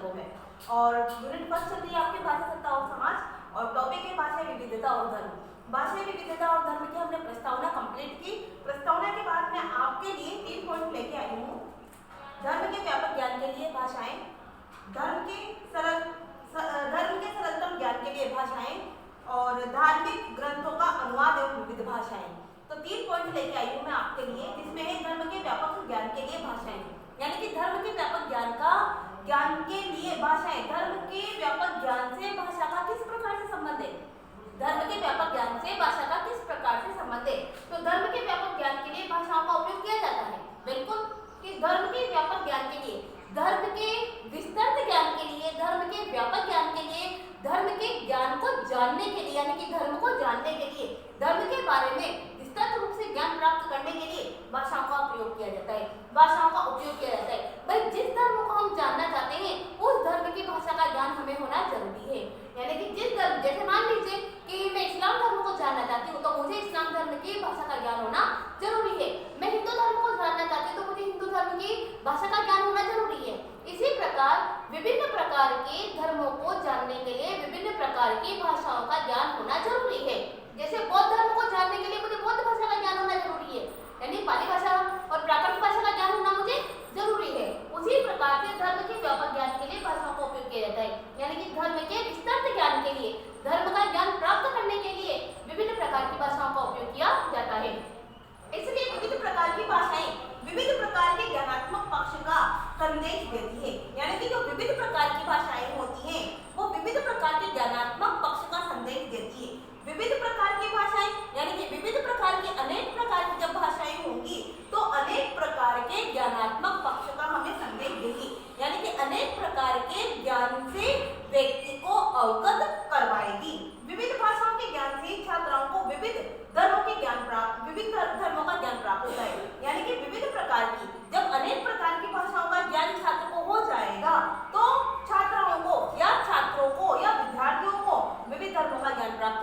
संदर्भों में। और यूनिट फर्स्ट चल रही है आपके भाषा सत्ता और समाज और टॉपिक है भाषा विविधता और धर्म। भाषा विविधता और धर्म की हमने प्रस्तावना कंप्लीट की। प्रस्तावना के बाद मैं आपके लिए 3 पॉइंट लेके आई हूँ। धर्म के व्यापक ज्ञान के लिए भाषाएं, धर्म के सरलतम ज्ञान के लिए भाषाएं और धार्मिक ग्रंथों का अनुवाद एवं विविध भाषाएं। तो 3 पॉइंट लेके आई हूँ मैं आपके लिए, जिसमें है धर्म के व्यापक ज्ञान के लिए भाषाएं, यानी कि धर्म के व्यापक ज्ञान के लिए भाषाएं। धर्म के व्यापक ज्ञान से भाषा का किस प्रकार से संबंध है? धर्म के व्यापक ज्ञान से भाषा का किस प्रकार से संबंध है? तो धर्म के व्यापक ज्ञान के लिए भाषाओं का उपयोग किया जाता है, बिल्कुल, कि धर्म के व्यापक ज्ञान के लिए, धर्म के विस्तृत ज्ञान के लिए, धर्म के व्यापक ज्ञान के लिए, धर्म के ज्ञान को जानने के लिए, यानी कि धर्म को जानने के लिए, धर्म के बारे में विस्तृत रूप से ज्ञान प्राप्त करने के लिए भाषाओं का प्रयोग किया जाता है, भाषाओं का उपयोग किया जाता है। भाई जिस धर्म को हम जानना चाहते हैं उस धर्म की भाषा का ज्ञान हमें होना जरूरी है। यानी कि जिस धर्म, जैसे मान लीजिए कि मैं इस्लाम धर्म को जानना चाहती हूँ तो मुझे इस्लाम धर्म की भाषा का ज्ञान होना जरूरी है। मैं हिंदू धर्म को जानना चाहती हूँ तो मुझे हिंदू धर्म की भाषा का ज्ञान होना जरूरी है। इसी प्रकार विभिन्न प्रकार के धर्मों को जानने के लिए विभिन्न प्रकार की भाषाओं का ज्ञान होना जरूरी है। जैसे बौद्ध धर्म को जानने के लिए मुझे बौद्ध भाषा का ज्ञान होना जरूरी है, यानी पाली भाषा और प्राकृत भाषा का ज्ञान होना मुझे जरूरी है। उसी प्रकार से धर्म के व्यापक ज्ञान के लिए भाषाओं का उपयोग किया जाता है, यानी कि धर्म के विस्तृत ज्ञान के लिए, धर्म का ज्ञान प्राप्त करने के लिए विभिन्न प्रकार की भाषाओं का उपयोग किया जाता है। इसलिए विविध प्रकार की भाषाएं विविध प्रकार के ज्ञानात्मक पक्ष का संदेश देती है, यानी कि जो विविध प्रकार की भाषाएं होती हैं वो विविध प्रकार के ज्ञानात्मक पक्ष का संदेश देती है। विविध प्रकार की भाषाएं यानी कि विविध प्रकार की अनेक प्रकार की जब भाषाएं होंगी तो अनेक प्रकार के ज्ञानात्मक पक्ष का हमें संदेश देगी, यानी कि अनेक प्रकार के ज्ञान से व्यक्ति को अवगत करवाएगी। विविध भाषाओं के ज्ञान से छात्राओं को विविध धर्मों का ज्ञान प्राप्त होता है, यानी कि विविध प्रकार की, जब अनेक प्रकार की भाषाओं का ज्ञान छात्र को हो जाएगा तो छात्रों को या विद्यार्थियों को विविध धर्मों का ज्ञान प्राप्त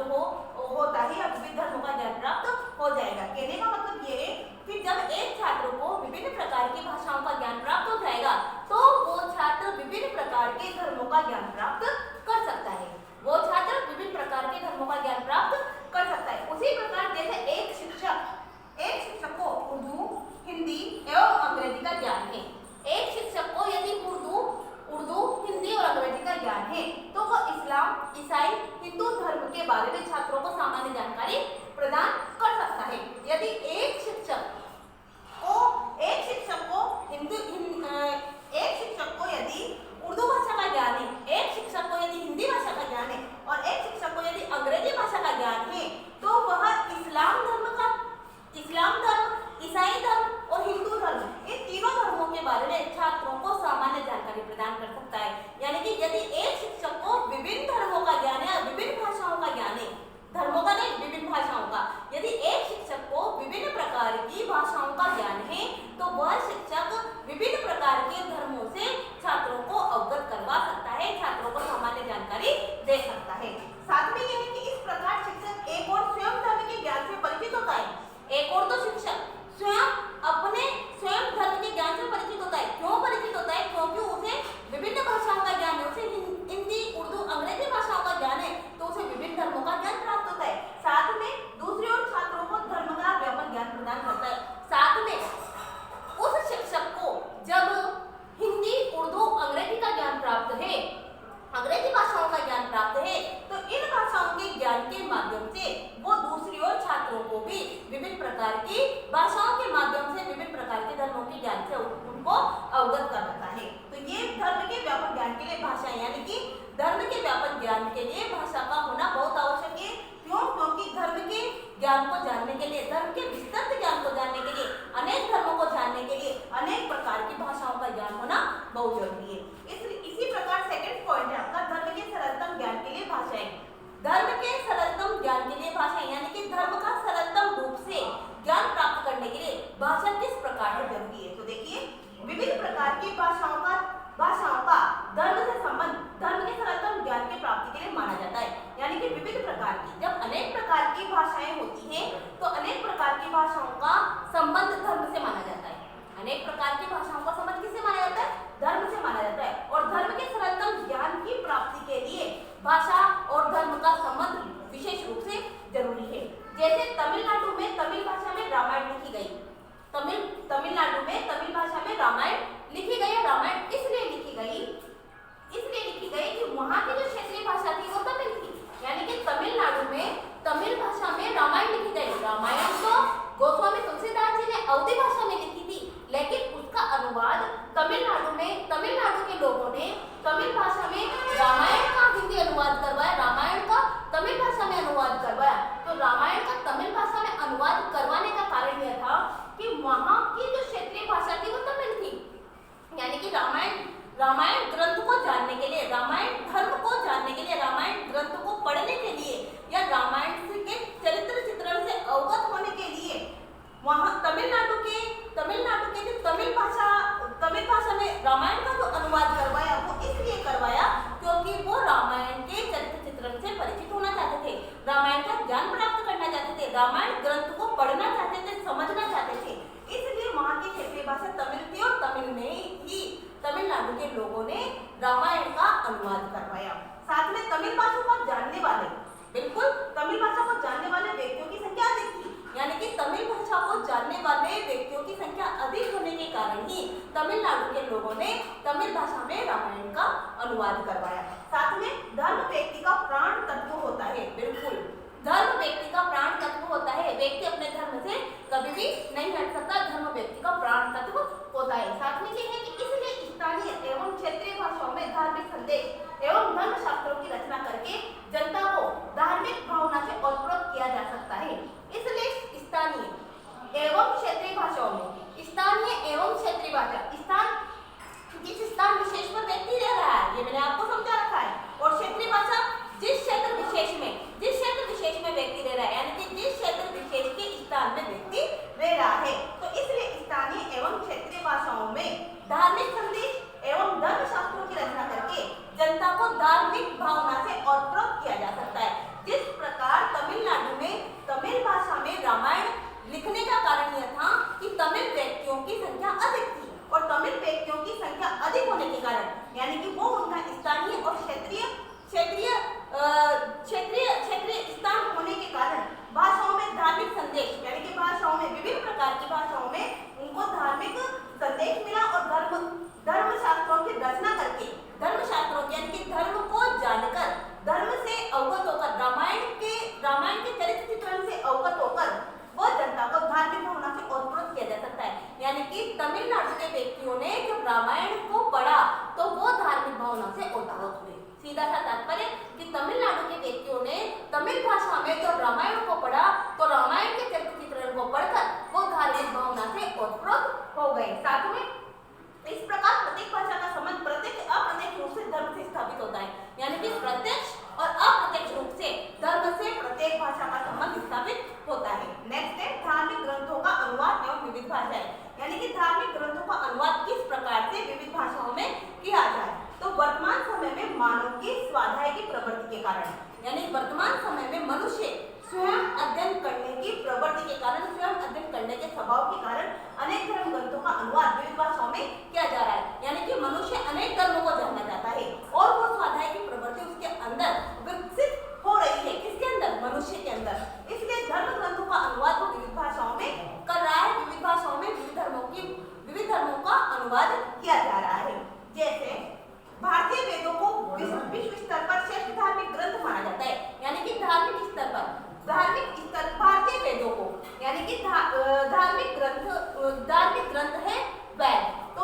होता है या विविध धर्मों का ज्ञान प्राप्त हो जाएगा। कहने का मतलब ये है कि जब एक छात्र को विभिन्न प्रकार की भाषाओं का ज्ञान प्राप्त हो जाएगा तो वो छात्र विभिन्न प्रकार के धर्मों का ज्ञान प्राप्त कर सकता है, वो छात्र विभिन्न प्रकार के धर्मों का ज्ञान प्राप्त कर सकता है। उसी प्रकार जैसे एक शिक्षक को उर्दू, हिंदी एवं अंग्रेजी का ज्ञान है, एक शिक्षक को यदि उर्दू, हिंदी और अंग्रेजी का ज्ञान है तो वो इस्लाम, ईसाई, हिंदू धर्म के बारे में छात्रों को सामान्य जानकारी प्रदान कर सकता है। यदि एक शिक्षक को यदि उर्दू भाषा का ज्ञान है, एक शिक्षक को यदि हिंदी भाषा का ज्ञान है और एक शिक्षक को यदि अंग्रेजी भाषा का ज्ञान है तो वह इस्लाम धर्म, ईसाई धर्म और हिंदू धर्म, इन तीनों धर्मों के बारे में छात्रों को सामान्य जानकारी प्रदान कर सकता है। यानी कि यदि एक शिक्षक को विभिन्न धर्मों का ज्ञान है, विभिन्न भाषाओं का ज्ञान है, धर्मों का नहीं विभिन्न भाषाओं का, यदि एक शिक्षक को विभिन्न प्रकार की भाषाओं का ज्ञान है तो वह शिक्षक विभिन्न प्रकार के धर्मों से छात्रों को अवगत करवा सकता है, छात्रों को सामान्य जानकारी दे सकता है। साथ में यह है कि इस प्रकार शिक्षक एक और स्वयं धर्म के ज्ञान से परिचित होता है, एक और तो शिक्षक स्वयं धर्म के ज्ञान से परिचित होता है। क्यों परिचित होता है? क्योंकि उसे विभिन्न भाषाओं का ज्ञान है, उसे हिंदी, उर्दू, अंग्रेजी भाषाओं का ज्ञान है तो उसे विभिन्न धर्मों का ज्ञान प्राप्त होता है। साथ में दूसरी ओर छात्रों को धर्म का व्यापक ज्ञान प्रदान करता है। साथ में उस शिक्षक को जब हिंदी, उर्दू, अंग्रेजी का ज्ञान प्राप्त है, अंग्रेजी भाषाओं का ज्ञान प्राप्त है तो इन भाषाओं के ज्ञान के माध्यम से वो दूसरी ओर छात्रों को भी विभिन्न प्रकार की भाषाओं के माध्यम से विभिन्न प्रकार के धर्मों के ज्ञान से उनको अवगत कराता है। तो ये धर्म के व्यापक ज्ञान के लिए भाषा, यानी कि धर्म के व्यापक ज्ञान के लिए भाषा का होना बहुत आवश्यक है। क्यों? क्योंकि धर्म के ज्ञान को जानने के लिए, धर्म के विस्तृत ज्ञान को जानने के लिए, अनेक धर्मों को जानने के लिए अनेक प्रकार की भाषाओं का ज्ञान होना बहुत जरूरी है। इसी प्रकार सेकंड पॉइंट है आपका धर्म के सरलतम ज्ञान के लिए भाषाएं। धर्म के सरलतम ज्ञान के लिए भाषाएं, यानी कि धर्म का सरलतम रूप से ज्ञान प्राप्त करने के लिए भाषा किस प्रकार से जरूरी है। तो देखिए विभिन्न प्रकार की भाषाओं का धर्म से संबंध धर्म के सरलतम ज्ञान की प्राप्ति के लिए माना जाता है। यानी कि विविध प्रकार की, जब अनेक प्रकार की भाषाएं होती हैं तो अनेक प्रकार की भाषाओं का संबंध धर्म से माना जाता है। अनेक प्रकार की भाषाओं का संबंध किससे माना जाता है? धर्म से माना तमिलनाडु के लोगों ने तमिल भाषा में रामायण का हिंदी अनुवाद करवाया, रामायण का तमिल भाषा में अनुवाद करवाया। तो रामायण का तमिल भाषा में अनुवाद करवाने का कारण यह था कि वहाँ की जो क्षेत्रीय भाषा थी वो तमिल थी, यानी कि रामायण ग्रंथ को जानने के लिए, रामायण धर्म को जानने के लिए, रामायण ग्रंथ को पढ़ने के लिए या रामायण के चरित्र चित्रण से अवगत होने के लिए वहाँ तमिलनाडु के जो तमिल भाषा में रामायण का जो अनुवाद करवाया वो इसलिए करवाया क्योंकि वो रामायण के चरित्र चित्रण से परिचित होना चाहते थे, रामायण का ज्ञान प्राप्त करना चाहते थे, रामायण ग्रंथ को पढ़ना चाहते थे, समझना चाहते थे। इसलिए वहाँ की क्षेत्रीय भाषा तमिल थी और तमिल में ही तमिलनाडु के लोगों ने रामायण का अनुवाद करवाया। साथ में तमिल भाषा को जानने वाले व्यक्तियों की संख्या अधिक थी, यानी कि तमिल भाषा को जानने वाले व्यक्तियों की संख्या अधिक होने के कारण ही तमिलनाडु के लोगों ने तमिल भाषा में रामायण का अनुवाद करवाया। साथ में धर्म व्यक्ति का प्राण तत्व होता है, बिल्कुल धर्म व्यक्ति का प्राण तत्व होता है, व्यक्ति अपने धर्म से कभी भी नहीं हट सकता, धर्म व्यक्ति का प्राण तत्व होता है। साथ में ये है कि इसलिए स्थानीय एवं क्षेत्रीय भाषाओं में धार्मिक संदेश एवं धर्म शास्त्रों की रचना करके जनता को धार्मिक भावना से ओतप्रोत किया जा सकता है। इसलिए स्थानीय एवं क्षेत्रीय भाषाओं में, स्थानीय एवं क्षेत्रीय भाषा, जिस स्थान विशेष पर व्यक्ति रह रहा है, ये मैंने आपको समझा रखा है, और क्षेत्रीय भाषा जिस क्षेत्र विशेष में व्यक्ति रह रहा है, यानी कि जिस क्षेत्र विशेष के स्थान में व्यक्ति रह रहा है। तो इसलिए स्थानीय एवं क्षेत्रीय भाषाओं में धार्मिक संदेश एवं धर्म शास्त्रों की रचना करके जनता को धार्मिक भावना से ओतप्रोत किया जा सकता है। जिस प्रकार तमिलनाडु में तमिल भाषा में रामायण लिखने का कारण यह था कि तमिल व्यक्तियों की संख्या अधिक थी, और तमिल व्यक्तियों की संख्या अधिक होने के कारण, यानी कि वो उनका स्थानीय और क्षेत्रीय स्थान होने के कारण भाषाओं में धार्मिक संदेश, यानी कि भाषाओं में विभिन्न प्रकार की भाषाओं में उनको धार्मिक संदेश मिला, और धर्म शास्त्रों की रचना करके, धर्म शास्त्रों यानी कि धर्म को जानकर, धर्म से अवगत होकर, रामायण के चरित्र चित्रण से अवगत होकर वो जनता को धार्मिक भावना से ओतप्रोत किया जा सकता है। यानी कि तमिलनाडु के व्यक्तियों ने जब रामायण को पढ़ा तो वो धार्मिक भावना से ओतप्रोत हुए। सीधा सा तात्पर्य कि तमिलनाडु के व्यक्तियों ने तमिल भाषा में जब रामायण को पढ़ा तो रामायण के चरित्र चित्रण को पढ़कर वो धार्मिक भावना से ओतप्रोत हो गए। साथ में इस प्रकार प्रत्येक भाषा का संबंध प्रत्यक्ष अप्रत्यक्ष रूप से धर्म से स्थापित होता है, यानी कि प्रत्यक्ष और अप्रत्यक्ष रूप से धर्म से प्रत्येक भाषा का संबंध स्थापित होता है। नेक्स्ट है धार्मिक ग्रंथों का अनुवाद एवं विविध भाषाएं, यानी कि धार्मिक ग्रंथों का अनुवाद किस प्रकार से विविध भाषाओं में किया जाए। तो वर्तमान समय में मानव की स्वाध्याय की प्रवृत्ति के कारण, यानी वर्तमान समय में मनुष्य स्वयं अध्ययन करने की प्रवृत्ति के कारण, स्वयं अध्ययन करने के स्वभाव के कारण अनेक धर्म ग्रंथों का अनुवाद विविध भाषाओं में किया जा रहा है। यानी कि मनुष्य अनेक धर्मों को जानना चाहता है और वो स्वाध्याय की प्रवृत्ति उसके अंदर विकसित हो रही है। किसके अंदर? मनुष्य के अंदर। इसलिए धर्म ग्रंथों का अनुवाद वो विविध भाषाओं में कर रहा है, विविध भाषाओं में विविध धर्मों का अनुवाद किया जा रहा है। जैसे भारतीय वेदों को विश्व स्तर पर श्रेष्ठ धार्मिक ग्रंथ माना जाता है, यानी कि धार्मिक स्तर भारतीय वेदों को, यानी कि धार्मिक ग्रंथ है वेद। तो